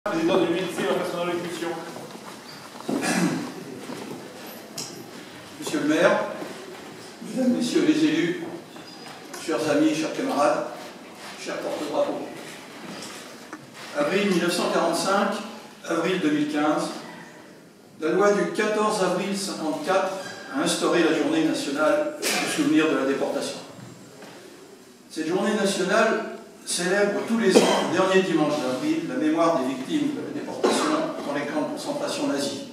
Président du ministère de la personne en élection. Monsieur le maire, mesdames, messieurs les élus, chers amis, chers camarades, chers porte-drapeaux. Avril 1945, avril 2015, la loi du 14 avril 1954 a instauré la journée nationale du souvenir de la déportation. Cette journée nationale célèbre tous les ans, le dernier dimanche d'avril, la mémoire des victimes de la déportation dans les camps de concentration nazis.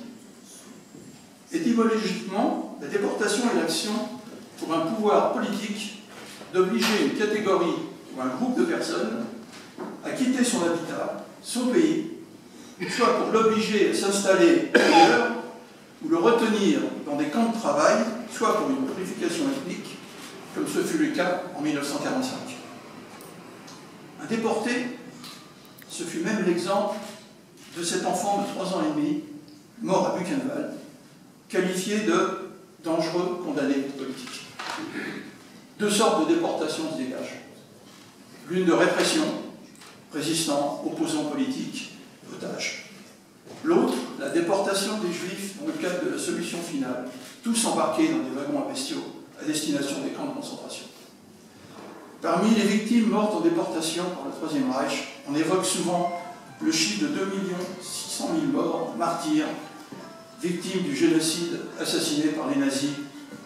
Étymologiquement, la déportation est l'action pour un pouvoir politique d'obliger une catégorie ou un groupe de personnes à quitter son habitat, son pays, soit pour l'obliger à s'installer ailleurs, ou le retenir dans des camps de travail, soit pour une purification ethnique, comme ce fut le cas en 1945. Un déporté, ce fut même l'exemple de cet enfant de 3 ans et demi, mort à Buchenwald, qualifié de dangereux condamné politique. Deux sortes de déportation se dégagent. L'une de répression, résistants, opposants politiques, otages. L'autre, la déportation des Juifs dans le cadre de la solution finale, tous embarqués dans des wagons à bestiaux à destination des camps de concentration. Parmi les victimes mortes en déportation par le Troisième Reich, on évoque souvent le chiffre de 2 600 000 morts, martyrs, victimes du génocide assassinés par les nazis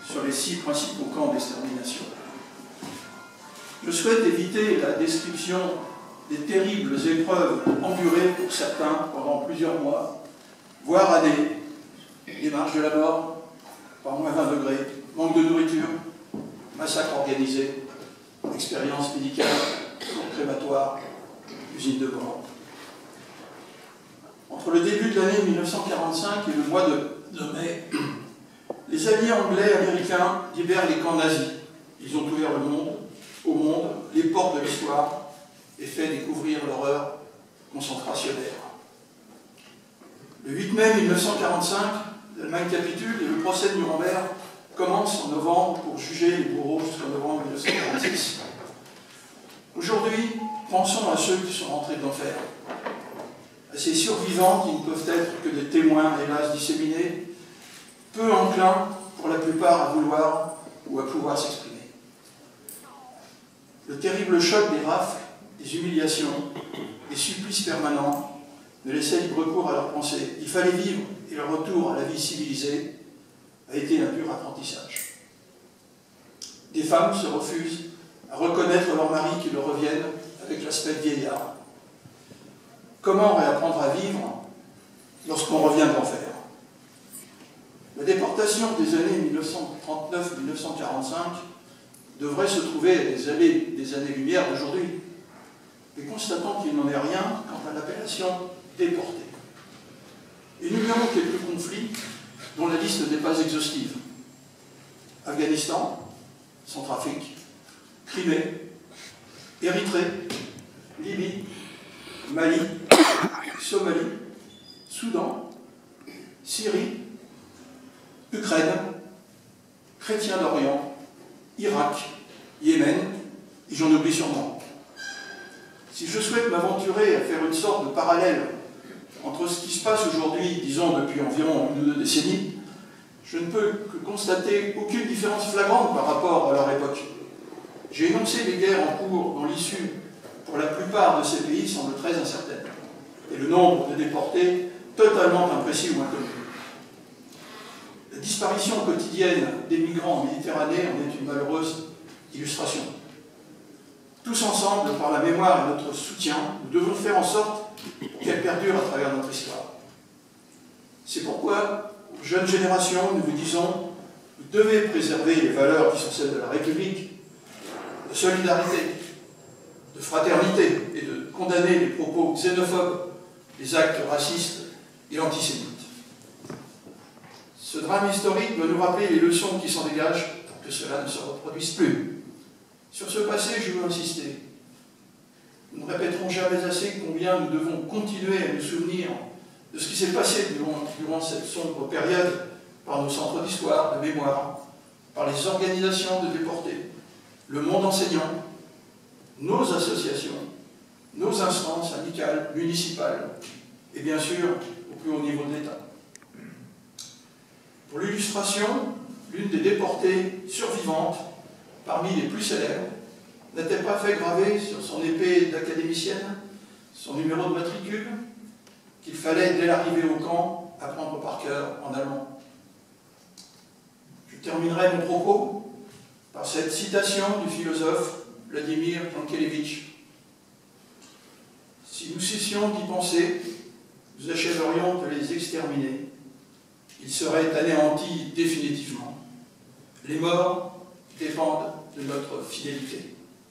sur les 6 principaux camps d'extermination. Je souhaite éviter la description des terribles épreuves endurées pour certains pendant plusieurs mois, voire années, des marches de la mort, par moins 20 degrés, manque de nourriture, massacres organisés, expériences médicales, crématoires, usines de bois. Entre le début de l'année 1945 et le mois de mai, les alliés anglais et américains libèrent les camps nazis. Ils ont ouvert le monde, au monde, les portes de l'histoire et fait découvrir l'horreur concentrationnaire. Le 8 mai 1945, l'Allemagne capitule et le procès de Nuremberg commence en novembre pour juger les bourreaux jusqu'en novembre 1946. Aujourd'hui, pensons à ceux qui sont rentrés de l'enfer, à ces survivants qui ne peuvent être que des témoins, hélas, disséminés, peu enclins, pour la plupart, à vouloir ou à pouvoir s'exprimer. Le terrible choc des rafles, des humiliations, des supplices permanents ne laissait libre cours à leurs pensées. Il fallait vivre, et le retour à la vie civilisée a été un pur apprentissage. Des femmes se refusent à reconnaître leurs maris qui leur reviennent avec l'aspect de vieillard. Comment réapprendre à vivre lorsqu'on revient de l'enfer? La déportation des années 1939-1945 devrait se trouver à des années-lumière d'aujourd'hui. Mais constatons qu'il n'en est rien quant à l'appellation déporté. Énumérons quelques conflits dont la liste n'est pas exhaustive. Afghanistan, Centrafrique, Crimée, Érythrée, Libye, Mali, Somalie, Soudan, Syrie, Ukraine, Chrétiens d'Orient, Irak, Yémen, et j'en oublie sûrement. Si je souhaite m'aventurer à faire une sorte de parallèle entre ce qui se passe aujourd'hui, disons depuis environ 1 ou 2 décennies, je ne peux que constater aucune différence flagrante par rapport à leur époque. J'ai énoncé les guerres en cours dont l'issue, pour la plupart de ces pays, semble très incertaine, et le nombre de déportés totalement imprécis ou inconnu. La disparition quotidienne des migrants en Méditerranée en est une malheureuse illustration. Tous ensemble, par la mémoire et notre soutien, nous devons faire en sorte qu'elle perdure à travers notre histoire. C'est pourquoi, aux jeunes générations, nous vous disons, vous devez préserver les valeurs qui sont celles de la République, de solidarité, de fraternité, et de condamner les propos xénophobes, les actes racistes et antisémites. Ce drame historique doit nous rappeler les leçons qui s'en dégagent pour que cela ne se reproduise plus. Sur ce passé, je veux insister. Nous ne répéterons jamais assez combien nous devons continuer à nous souvenir de ce qui s'est passé durant cette sombre période par nos centres d'histoire, de mémoire, par les organisations de déportés, le monde enseignant, nos associations, nos instances syndicales, municipales, et bien sûr au plus haut niveau de l'État. Pour l'illustration, l'une des déportées survivantes, parmi les plus célèbres, n'a-t-elle pas fait graver sur son épée d'académicienne son numéro de matricule qu'il fallait, dès l'arrivée au camp, apprendre par cœur en allemand? Je terminerai mon propos par cette citation du philosophe Vladimir Jankélévitch. Si nous cessions d'y penser, nous achèverions de les exterminer. Ils seraient anéantis définitivement. Les morts dépendent de notre fidélité.